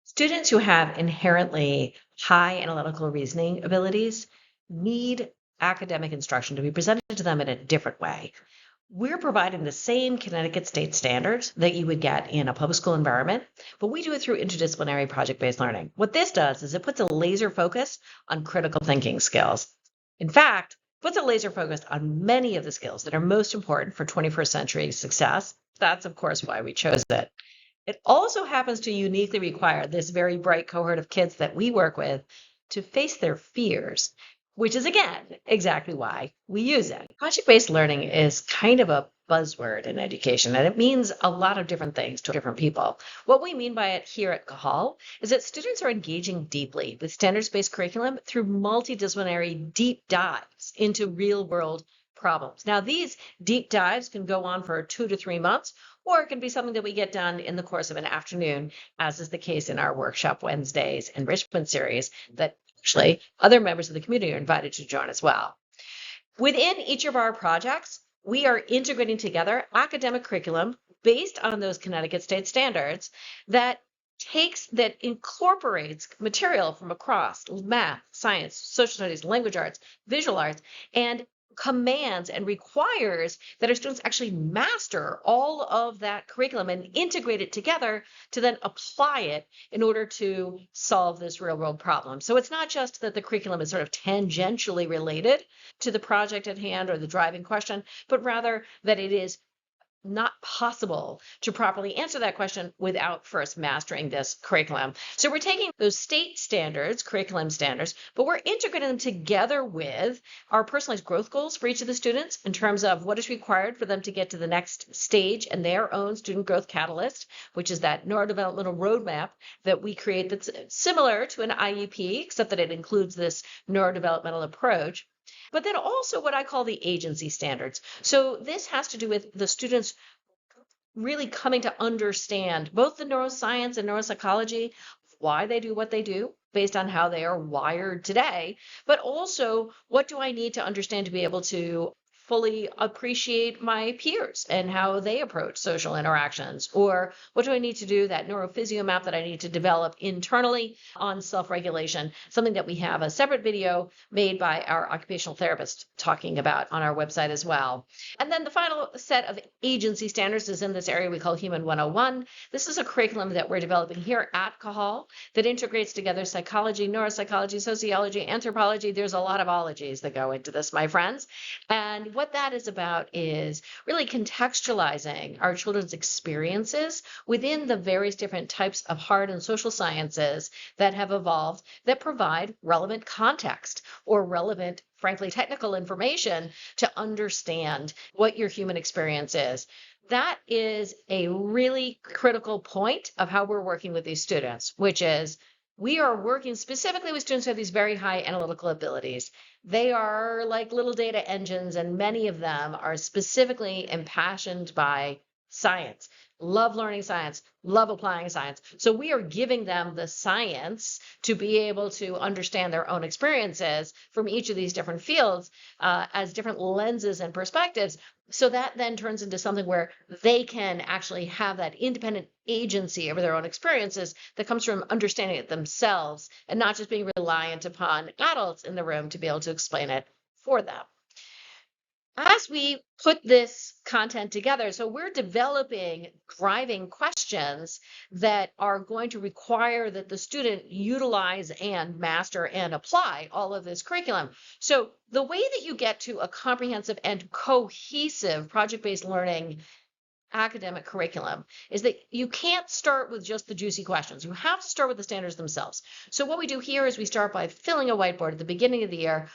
Students who have inherently high analytical reasoning abilities need academic instruction to be presented to them in a different way. We're providing the same Connecticut state standards that you would get in a public school environment, but we do it through interdisciplinary project-based learning. What this does is it puts a laser focus on critical thinking skills. In fact, puts a laser focus on many of the skills that are most important for 21st century success. That's, of course, why we chose it. It also happens to uniquely require this very bright cohort of kids that we work with to face their fears, which is, again, exactly why we use it. Project-based learning is kind of a buzzword in education, and it means a lot of different things to different people. What we mean by it here at Cajal is that students are engaging deeply with standards-based curriculum through multidisciplinary deep dives into real-world problems. Now, these deep dives can go on for 2 to 3 months, or it can be something that we get done in the course of an afternoon, as is the case in our Workshop Wednesdays enrichment series that actually other members of the community are invited to join as well. Within each of our projects, we are integrating together academic curriculum based on those Connecticut state standards that incorporates material from across math, science, social studies, language arts, visual arts, and commands and requires that our students actually master all of that curriculum and integrate it together to then apply it in order to solve this real world problem. So it's not just that the curriculum is sort of tangentially related to the project at hand or the driving question, but rather that it is not possible to properly answer that question without first mastering this curriculum. So we're taking those state standards, curriculum standards, but we're integrating them together with our personalized growth goals for each of the students in terms of what is required for them to get to the next stage and their own student growth catalyst, which is that neurodevelopmental roadmap that we create that's similar to an IEP, except that it includes this neurodevelopmental approach. But then also what I call the agency standards. So this has to do with the students really coming to understand both the neuroscience and neuropsychology, why they do what they do based on how they are wired today, but also what do I need to understand to be able to fully appreciate my peers and how they approach social interactions, or what do I need to do, that neurophysio map that I need to develop internally on self-regulation, something that we have a separate video made by our occupational therapist talking about on our website as well. And then the final set of agency standards is in this area we call Human 101. This is a curriculum that we're developing here at Cajal that integrates together psychology, neuropsychology, sociology, anthropology. There's a lot of ologies that go into this, my friends. And what that is about is really contextualizing our children's experiences within the various different types of hard and social sciences that have evolved that provide relevant context or relevant, frankly, technical information to understand what your human experience is. That is a really critical point of how we're working with these students, which is we are working specifically with students who have these very high analytical abilities. They are like little data engines, and many of them are specifically impassioned by science, love learning science, love applying science. So we are giving them the science to be able to understand their own experiences from each of these different fields as different lenses and perspectives. So that then turns into something where they can actually have that independent agency over their own experiences that comes from understanding it themselves and not just being reliant upon adults in the room to be able to explain it for them. As we put this content together, so we're developing driving questions that are going to require that the student utilize and master and apply all of this curriculum. So the way that you get to a comprehensive and cohesive project-based learning academic curriculum is that you can't start with just the juicy questions. You have to start with the standards themselves. So what we do here is we start by filling a whiteboard at the beginning of the year,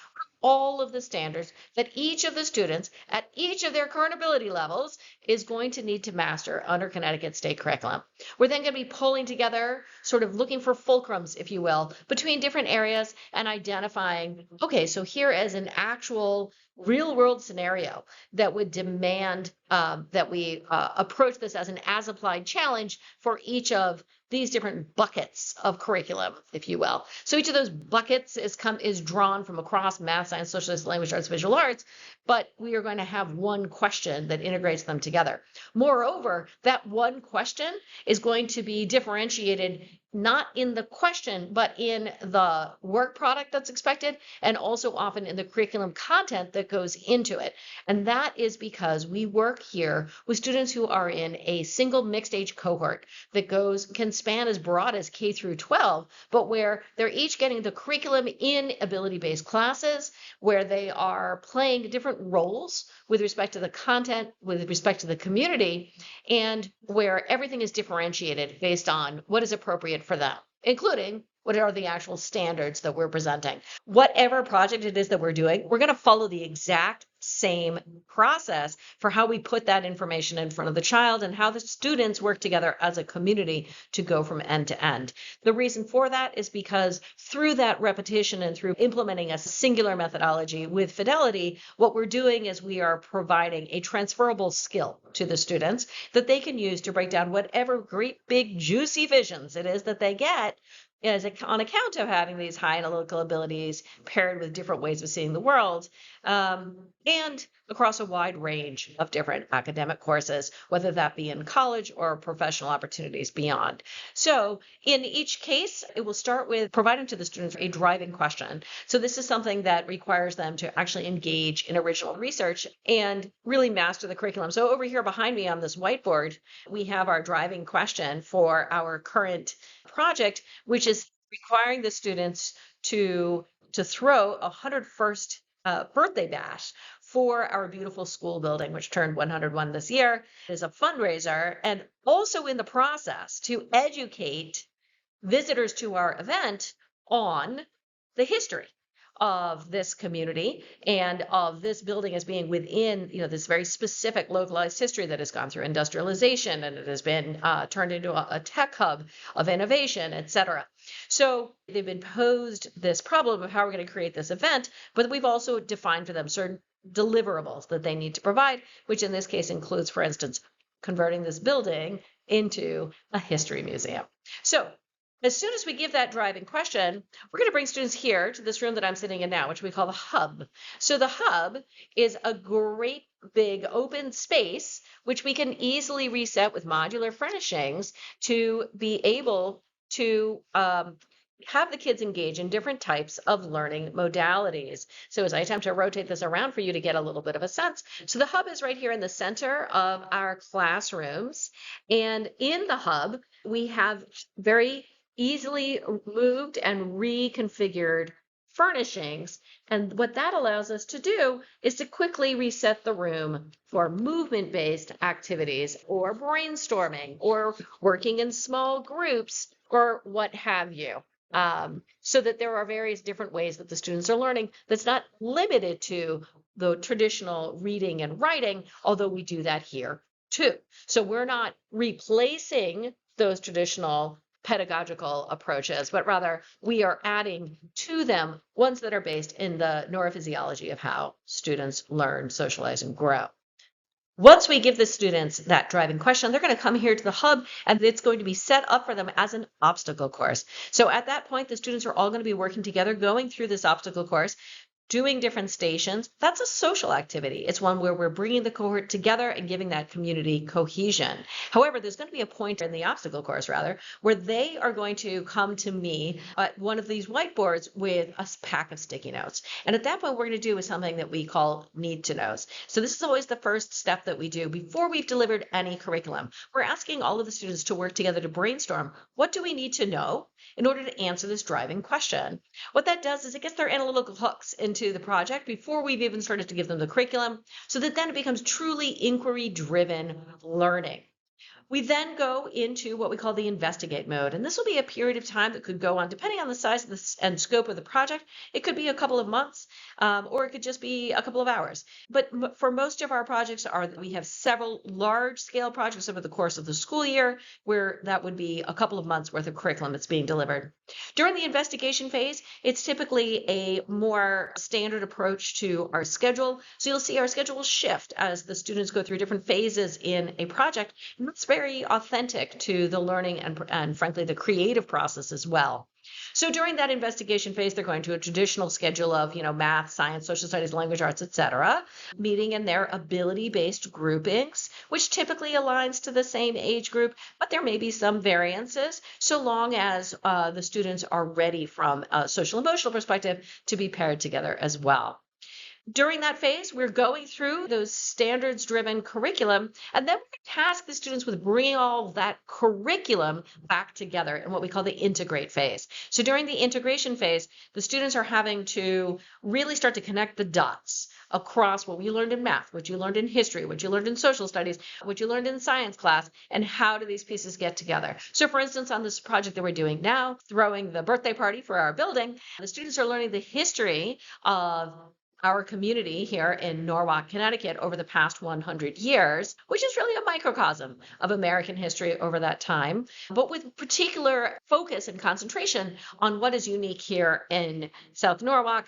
all of the standards that each of the students at each of their current ability levels is going to need to master under Connecticut state curriculum. We're then going to be pulling together, sort of looking for fulcrums, if you will, between different areas and identifying, okay, so here is an actual real world scenario that would demand that we approach this as an as applied challenge for each of these different buckets of curriculum, if you will. So each of those buckets is drawn from across math, science, social studies, language arts, visual arts, but we are going to have one question that integrates them together. Moreover, that one question is going to be differentiated not in the question, but in the work product that's expected, and also often in the curriculum content that goes into it. And that is because we work here with students who are in a single mixed age cohort that can span as broad as K through 12, but where they're each getting the curriculum in ability-based classes, where they are playing different roles with respect to the content, with respect to the community, and where everything is differentiated based on what is appropriate for them, including what are the actual standards that we're presenting. Whatever project it is that we're doing, we're going to follow the exact same process for how we put that information in front of the child and how the students work together as a community to go from end to end. The reason for that is because through that repetition and through implementing a singular methodology with fidelity, what we're doing is we are providing a transferable skill to the students that they can use to break down whatever great big juicy visions it is that they get on account of having these high analytical abilities paired with different ways of seeing the world, and across a wide range of different academic courses, whether that be in college or professional opportunities beyond. So in each case, it will start with providing to the students a driving question. So this is something that requires them to actually engage in original research and really master the curriculum. So over here behind me on this whiteboard, we have our driving question for our current project, which is requiring the students to throw a 101st birthday bash for our beautiful school building, which turned 101 this year. It is a fundraiser, and also in the process to educate visitors to our event on the history of this community and of this building as being within, this very specific localized history that has gone through industrialization, and it has been turned into a tech hub of innovation, et cetera. So they've imposed this problem of how we're going to create this event, but we've also defined for them certain deliverables that they need to provide, which in this case includes, for instance, converting this building into a history museum. So as soon as we give that driving question, we're going to bring students here to this room that I'm sitting in now, which we call the hub. So the hub is a great big open space, which we can easily reset with modular furnishings to be able to have the kids engage in different types of learning modalities. So as I attempt to rotate this around for you to get a little bit of a sense. So the hub is right here in the center of our classrooms. And in the hub, we have very easily moved and reconfigured furnishings. And what that allows us to do is to quickly reset the room for movement-based activities or brainstorming or working in small groups or what have you. So that there are various different ways that the students are learning that's not limited to the traditional reading and writing, although we do that here too. So we're not replacing those traditional pedagogical approaches, but rather we are adding to them ones that are based in the neurophysiology of how students learn, socialize, and grow. Once we give the students that driving question, they're going to come here to the hub, and it's going to be set up for them as an obstacle course. So at that point, the students are all going to be working together, going through this obstacle course, doing different stations. That's a social activity. It's one where we're bringing the cohort together and giving that community cohesion. However, there's going to be a point in the obstacle course, where they are going to come to me at one of these whiteboards with a pack of sticky notes. And at that point, we're going to do something that we call need to knows. So this is always the first step that we do before we've delivered any curriculum. We're asking all of the students to work together to brainstorm, what do we need to know in order to answer this driving question? What that does is it gets their analytical hooks into the project before we've even started to give them the curriculum, so that then it becomes truly inquiry-driven learning. We then go into what we call the investigate mode, and this will be a period of time that could go on, depending on the size of and scope of the project. It could be a couple of months, or it could just be a couple of hours. But for most of our projects, we have several large-scale projects over the course of the school year, where that would be a couple of months worth of curriculum that's being delivered. During the investigation phase, it's typically a more standard approach to our schedule. So you'll see our schedule will shift as the students go through different phases in a project, and that's very very authentic to the learning and frankly, the creative process as well. So during that investigation phase, they're going to a traditional schedule of, math, science, social studies, language arts, etc., meeting in their ability-based groupings, which typically aligns to the same age group, but there may be some variances, so long as the students are ready from a social emotional perspective to be paired together as well. During that phase, we're going through those standards-driven curriculum, and then we task the students with bringing all of that curriculum back together in what we call the integrate phase. So during the integration phase, the students are having to really start to connect the dots across what we learned in math, what you learned in history, what you learned in social studies, what you learned in science class, and how do these pieces get together. So for instance, on this project that we're doing now, throwing the birthday party for our building, the students are learning the history of our community here in Norwalk, Connecticut over the past 100 years, which is really a microcosm of American history over that time, but with particular focus and concentration on what is unique here in South Norwalk,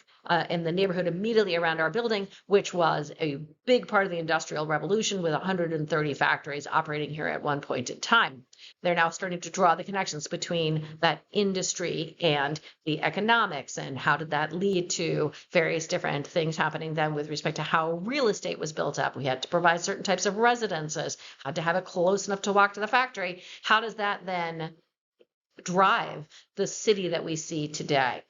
in the neighborhood immediately around our building, which was a big part of the Industrial Revolution with 130 factories operating here at one point in time. They're now starting to draw the connections between that industry and the economics, and how did that lead to various different things happening then with respect to how real estate was built up. We had to provide certain types of residences, had to have it close enough to walk to the factory. How does that then drive the city that we see today?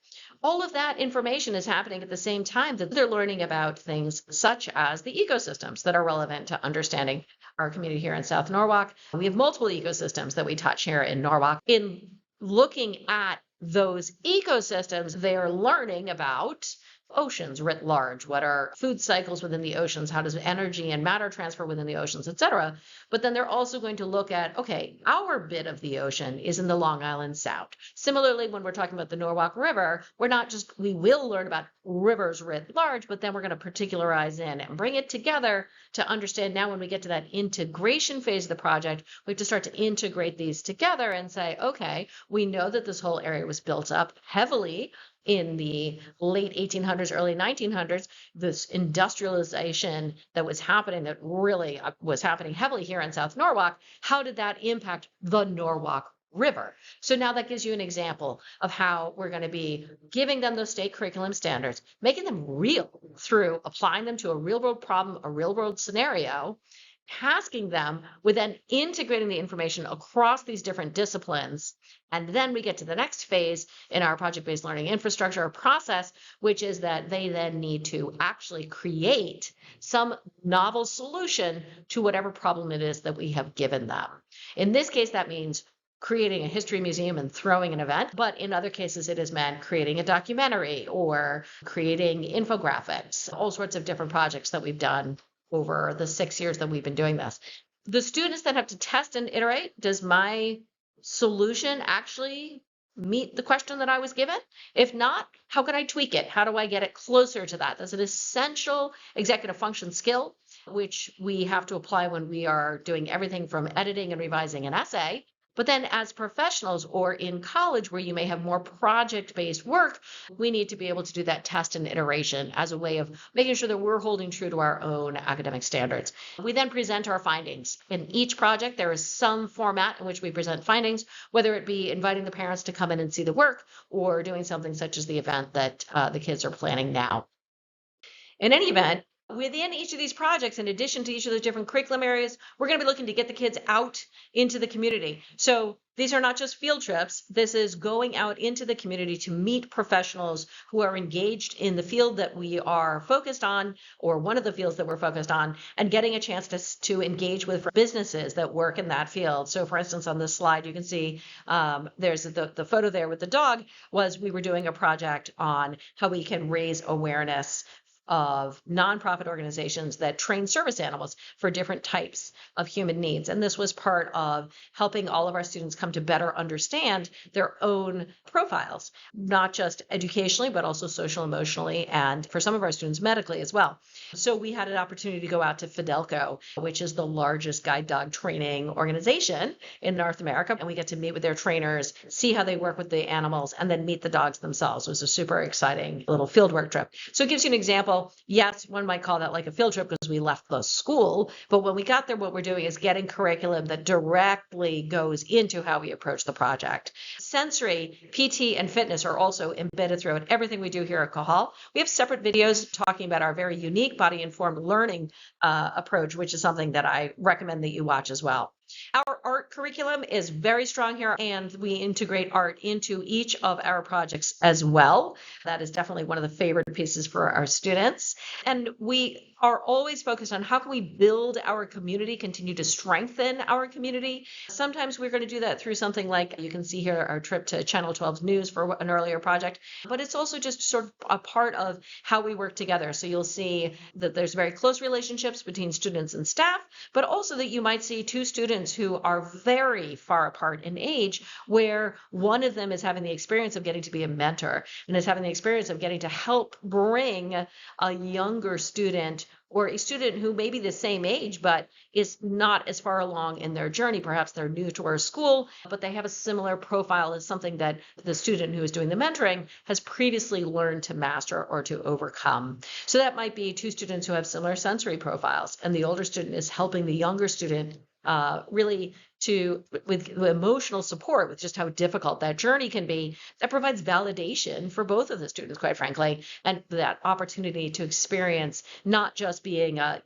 All of that information is happening at the same time that they're learning about things such as the ecosystems that are relevant to understanding our community here in South Norwalk. We have multiple ecosystems that we touch here in Norwalk. In looking at those ecosystems, they are learning about oceans writ large. What are food cycles within the oceans? How does energy and matter transfer within the oceans, et cetera? But then they're also going to look at, okay, our bit of the ocean is in the Long Island Sound. Similarly, when we're talking about the Norwalk River, we will learn about rivers writ large, but then we're going to particularize in and bring it together to understand. Now when we get to that integration phase of the project, we have to start to integrate these together and say, okay, we know that this whole area was built up heavily in the late 1800s, early 1900s, this industrialization that was happening, that really was happening heavily here in South Norwalk. How did that impact the Norwalk River? So now that gives you an example of how we're going to be giving them those state curriculum standards, making them real through applying them to a real world problem, a real world scenario, tasking them with then integrating the information across these different disciplines. And then we get to the next phase in our project-based learning infrastructure or process, which is that they then need to actually create some novel solution to whatever problem it is that we have given them. In this case, that means creating a history museum and throwing an event, but in other cases it has meant creating a documentary or creating infographics, all sorts of different projects that we've done over the 6 years that we've been doing this. The students then have to test and iterate. Does my solution actually meet the question that I was given? If not, how can I tweak it? How do I get it closer to that? That's an essential executive function skill, which we have to apply when we are doing everything from editing and revising an essay. But then as professionals or in college where you may have more project-based work, we need to be able to do that test and iteration as a way of making sure that we're holding true to our own academic standards. We then present our findings. In each project, there is some format in which we present findings, whether it be inviting the parents to come in and see the work or doing something such as the event that the kids are planning now. In any event, within each of these projects, in addition to each of those different curriculum areas, we're going to be looking to get the kids out into the community. So these are not just field trips. This is going out into the community to meet professionals who are engaged in the field that we are focused on, or one of the fields that we're focused on, and getting a chance to engage with businesses that work in that field. So for instance, on this slide, you can see there's the photo there with the dog. We were doing a project on how we can raise awareness of nonprofit organizations that train service animals for different types of human needs. And this was part of helping all of our students come to better understand their own profiles, not just educationally, but also social, emotionally, and for some of our students, medically as well. So we had an opportunity to go out to Fidelco, which is the largest guide dog training organization in North America. And we get to meet with their trainers, see how they work with the animals, and then meet the dogs themselves. It was a super exciting little fieldwork trip. So it gives you an example example, yes, one might call that like a field trip because we left the school. But when we got there, what we're doing is getting curriculum that directly goes into how we approach the project. Sensory, PT, and fitness are also embedded throughout everything we do here at Cajal. We have separate videos talking about our very unique body-informed learning approach, which is something that I recommend that you watch as well. Our art curriculum is very strong here, and we integrate art into each of our projects as well. That is definitely one of the favorite pieces for our students. And we are always focused on how can we build our community, continue to strengthen our community. Sometimes we're going to do that through something like, you can see here our trip to Channel 12's news for an earlier project, but it's also just sort of a part of how we work together. So you'll see that there's very close relationships between students and staff, but also that you might see two students who are very far apart in age, where one of them is having the experience of getting to be a mentor and is having the experience of getting to help bring a younger student or a student who may be the same age but is not as far along in their journey. Perhaps they're new to our school, but they have a similar profile as something that the student who is doing the mentoring has previously learned to master or to overcome. So that might be two students who have similar sensory profiles, and the older student is helping the younger student really with emotional support with just how difficult that journey can be. That provides validation for both of the students, quite frankly, and that opportunity to experience not just being a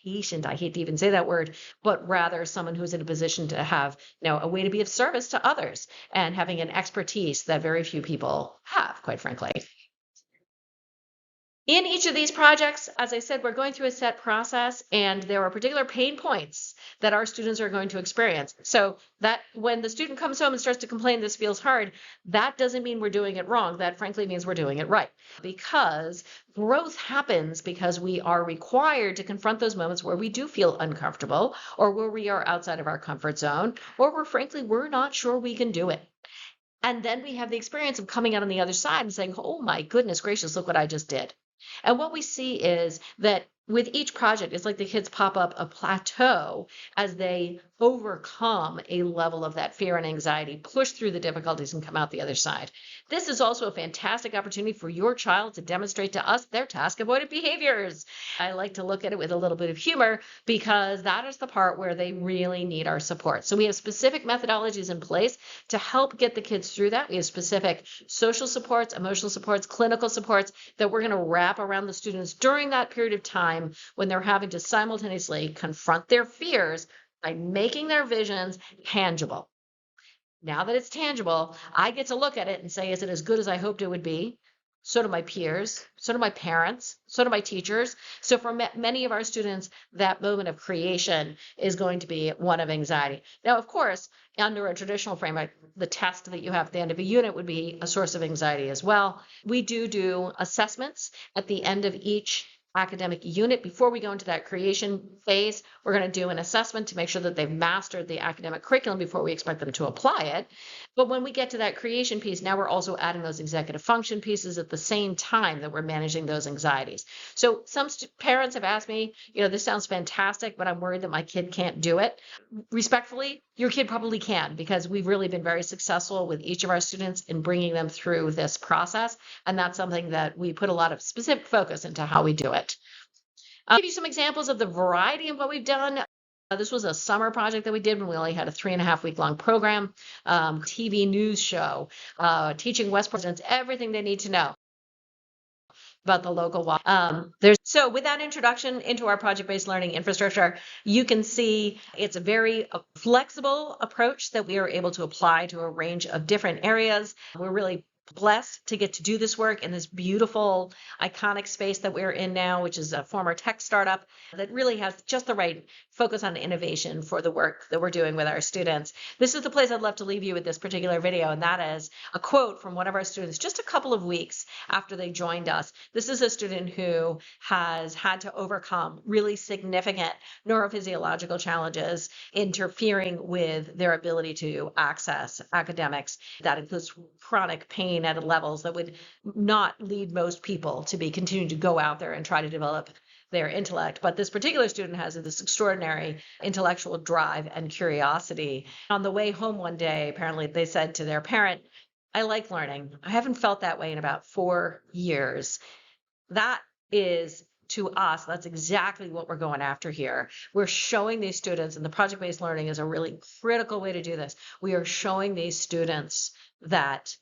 patient, I hate to even say that word, but rather someone who's in a position to have a way to be of service to others and having an expertise that very few people have, quite frankly. In each of these projects, as I said, we're going through a set process, and there are particular pain points that our students are going to experience. So that when the student comes home and starts to complain, this feels hard, that doesn't mean we're doing it wrong. That frankly means we're doing it right, because growth happens because we are required to confront those moments where we do feel uncomfortable, or where we are outside of our comfort zone, or where frankly we're not sure we can do it. And then we have the experience of coming out on the other side and saying, oh my goodness gracious, look what I just did. And what we see is that with each project, it's like the kids pop up a plateau as they overcome a level of that fear and anxiety, push through the difficulties, and come out the other side. This is also a fantastic opportunity for your child to demonstrate to us their task avoidant behaviors. I like to look at it with a little bit of humor, because that is the part where they really need our support. So we have specific methodologies in place to help get the kids through that. We have specific social supports, emotional supports, clinical supports that we're going to wrap around the students during that period of time when they're having to simultaneously confront their fears by making their visions tangible. Now that it's tangible, I get to look at it and say, is it as good as I hoped it would be? So do my peers, so do my parents, so do my teachers. So for many of our students, that moment of creation is going to be one of anxiety. Now, of course, under a traditional framework, the test that you have at the end of a unit would be a source of anxiety as well. We do assessments at the end of each academic unit. Before we go into that creation phase, we're going to do an assessment to make sure that they've mastered the academic curriculum before we expect them to apply it. But when we get to that creation piece, now we're also adding those executive function pieces at the same time that we're managing those anxieties. So some parents have asked me, this sounds fantastic, but I'm worried that my kid can't do it. Respectfully, your kid probably can, because we've really been very successful with each of our students in bringing them through this process. And that's something that we put a lot of specific focus into how we do it. I'll give you some examples of the variety of what we've done. This was a summer project that we did when we only had a 3.5-week long program, TV news show, teaching Westport residents everything they need to know about the local law. So with that introduction into our project-based learning infrastructure, you can see it's a very flexible approach that we are able to apply to a range of different areas. We're really blessed to get to do this work in this beautiful, iconic space that we're in now, which is a former tech startup that really has just the right focus on innovation for the work that we're doing with our students. This is the place I'd love to leave you with this particular video, and that is a quote from one of our students just a couple of weeks after they joined us. This is a student who has had to overcome really significant neurophysiological challenges interfering with their ability to access academics. That includes chronic pain at levels that would not lead most people to be continuing to go out there and try to develop their intellect. But this particular student has this extraordinary intellectual drive and curiosity. On the way home one day, apparently they said to their parent, I like learning. I haven't felt that way in about 4 years. That is to us, that's exactly what we're going after here. We're showing these students, and the project-based learning is a really critical way to do this. We are showing these students that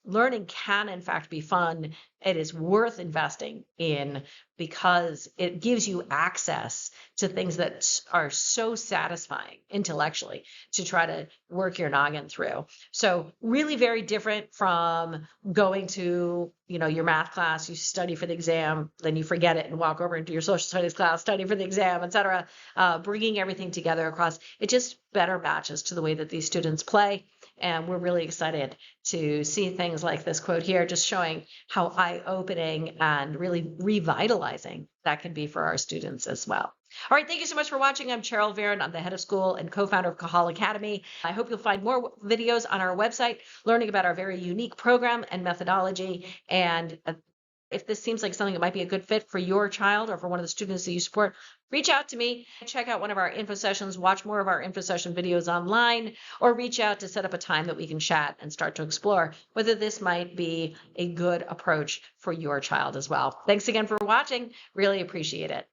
learning can in fact be fun. It is worth investing in because it gives you access to things that are so satisfying intellectually to try to work your noggin through. So really very different from going to, your math class, you study for the exam, then you forget it and walk over into your social studies class, study for the exam, etc. Bringing everything together across, it just better matches to the way that these students play. And we're really excited to see things like this quote here, just showing how eye-opening and really revitalizing that can be for our students as well. All right, thank you so much for watching. I'm Cheryl Varon. I'm the head of school and co-founder of Cajal Academy. I hope you'll find more videos on our website, learning about our very unique program and methodology. And if this seems like something that might be a good fit for your child or for one of the students that you support, reach out to me, check out one of our info sessions, watch more of our info session videos online, or reach out to set up a time that we can chat and start to explore whether this might be a good approach for your child as well. Thanks again for watching. Really appreciate it.